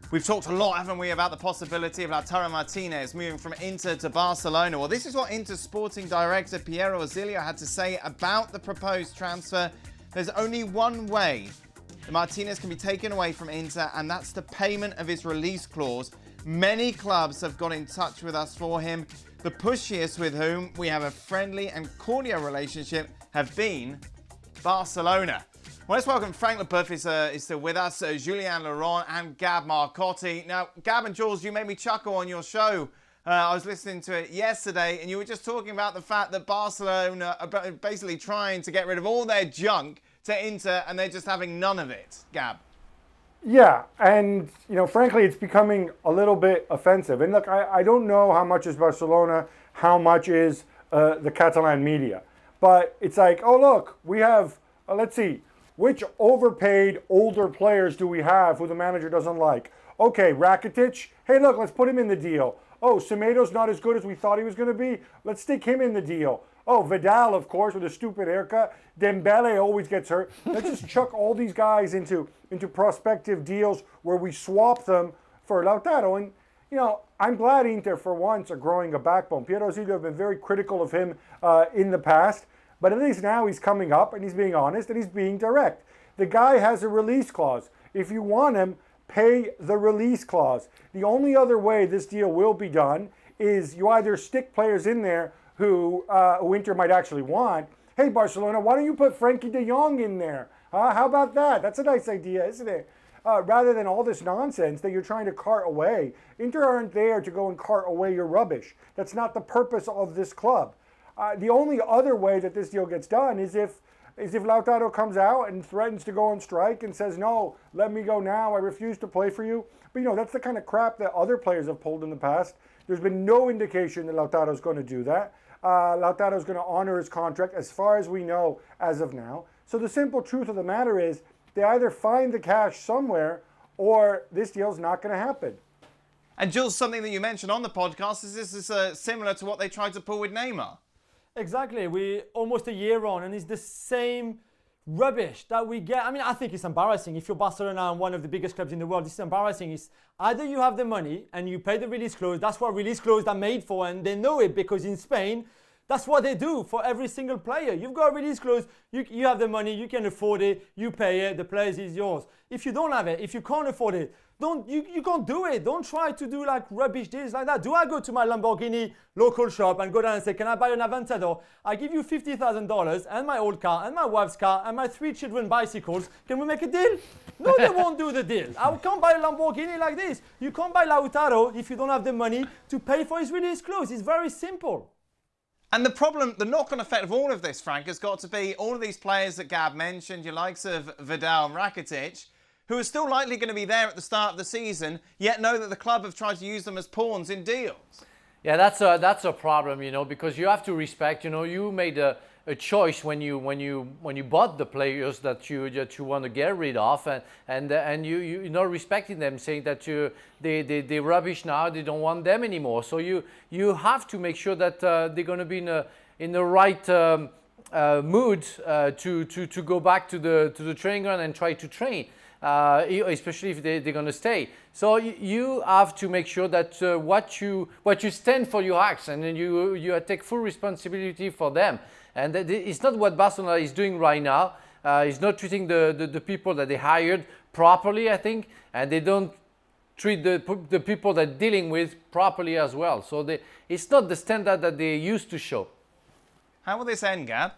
We've talked a lot, haven't we, about the possibility of Lautaro Martinez moving from Inter to Barcelona. Well, this is what Inter sporting director Piero Osilio had to say about the proposed transfer. There's only one way that Martinez can be taken away from Inter, and that's the payment of his release clause. Many clubs have got in touch with us for him. The pushiest with whom we have a friendly and cordial relationship have been Barcelona. Well, let's welcome Frank Leboeuf is still with us, Julien and Gab Marcotti. Now, Gab and Jules, you made me chuckle on your show. I was listening to it yesterday, and you were just talking about the fact that Barcelona are basically trying to get rid of all their junk to Inter, and they're just having none of it. Gab. Yeah, and, frankly, it's becoming a little bit offensive. And look, I don't know how much is Barcelona, how much is the Catalan media. But it's like, oh, look, we have, let's see, which overpaid older players do we have who the manager doesn't like? Okay, Rakitic. Hey, look, let's put him in the deal. Oh, Semedo's not as good as we thought he was going to be. Let's stick him in the deal. Oh, Vidal, of course, with a stupid haircut. Dembele always gets hurt. Let's just chuck all these guys into prospective deals where we swap them for Lautaro. And, I'm glad Inter, for once, are growing a backbone. Piero Osilio have been very critical of him in the past. But at least now he's coming up and he's being honest and he's being direct. The guy has a release clause. If you want him, pay the release clause. The only other way this deal will be done is you either stick players in there who Inter might actually want. Hey, Barcelona, why don't you put Frankie de Jong in there? How about that? That's a nice idea, isn't it? Rather than all this nonsense that you're trying to cart away. Inter aren't there to go and cart away your rubbish. That's not the purpose of this club. The only other way that this deal gets done is if Lautaro comes out and threatens to go on strike and says, no, let me go now, I refuse to play for you. But, that's the kind of crap that other players have pulled in the past. There's been no indication that Lautaro's going to do that. Lautaro's going to honor his contract as far as we know as of now. So the simple truth of the matter is they either find the cash somewhere or this deal's not going to happen. And Jules, something that you mentioned on the podcast is this is similar to what they tried to pull with Neymar. Exactly. We're almost a year on, and it's the same rubbish that we get. I mean, I think it's embarrassing. If you're Barcelona and one of the biggest clubs in the world, it's embarrassing. It's either you have the money and you pay the release clause. That's what release clauses are made for, and they know it because in Spain, that's what they do for every single player. You've got a release clause, you have the money, you can afford it, you pay it, the player is yours. If you don't have it, if you can't afford it, you can't do it. Don't try to do like rubbish deals like that. Do I go to my Lamborghini local shop and go down and say, can I buy an Aventador? I give you $50,000 and my old car and my wife's car and my 3 children bicycles. Can we make a deal? No, they won't do the deal. I can't buy a Lamborghini like this. You can't buy Lautaro if you don't have the money to pay for his release clause. It's very simple. And the problem, the knock-on effect of all of this, Frank, has got to be all of these players that Gab mentioned, your likes of Vidal and Rakitic, who are still likely going to be there at the start of the season, yet know that the club have tried to use them as pawns in deals. Yeah, that's a problem, because you have to respect, you made a choice when you bought the players that you want to get rid of, and you're not respecting them, saying that they rubbish now, they don't want them anymore. So you have to make sure that they're going to be in the right mood to go back to the training ground and try to train. Especially if they're going to stay. So you have to make sure that what you stand for your acts, and then you take full responsibility for them. And it's not what Barcelona is doing right now. It's not treating the people that they hired properly, I think, and they don't treat the people they're dealing with properly as well. So it's not the standard that they used to show. How will this end, Gab?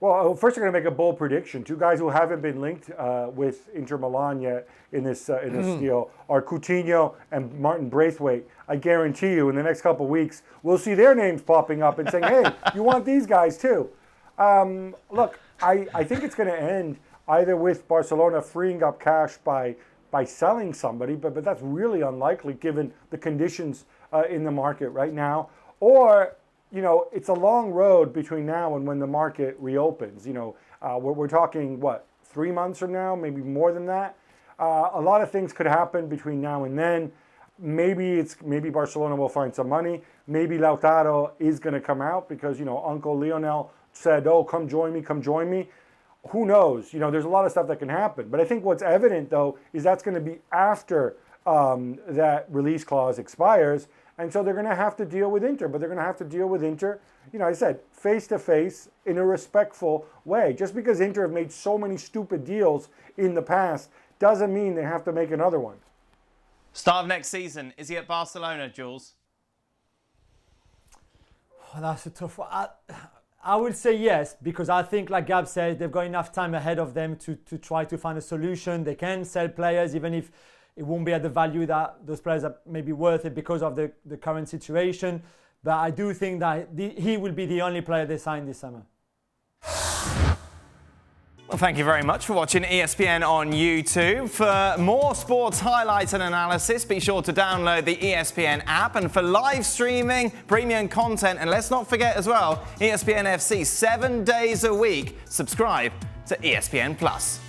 Well, first I'm going to make a bold prediction. 2 guys who haven't been linked with Inter Milan yet in this deal are Coutinho and Martin Braithwaite. I guarantee you in the next couple of weeks, we'll see their names popping up and saying, hey, you want these guys too. Look, I think it's going to end either with Barcelona freeing up cash by selling somebody, but that's really unlikely given the conditions in the market right now, or it's a long road between now and when the market reopens. We're talking, 3 months from now, maybe more than that. A lot of things could happen between now and then. Maybe Barcelona will find some money. Maybe Lautaro is going to come out because, Uncle Lionel said, oh, come join me. Who knows? There's a lot of stuff that can happen. But I think what's evident, though, is that's going to be after that release clause expires. And so they're going to have to deal with Inter, but they're going to have to deal with Inter, I said, face-to-face in a respectful way. Just because Inter have made so many stupid deals in the past doesn't mean they have to make another one. Start of next season, is he at Barcelona, Jules? Oh, that's a tough one. I would say yes, because I think, like Gab said, they've got enough time ahead of them to try to find a solution. They can sell players, even if it won't be at the value that those players are maybe worth it because of the current situation. But I do think that he will be the only player they sign this summer. Well, thank you very much for watching ESPN on YouTube. For more sports highlights and analysis, be sure to download the ESPN app. And for live streaming, premium content, and let's not forget as well, ESPN FC 7 days a week. Subscribe to ESPN+.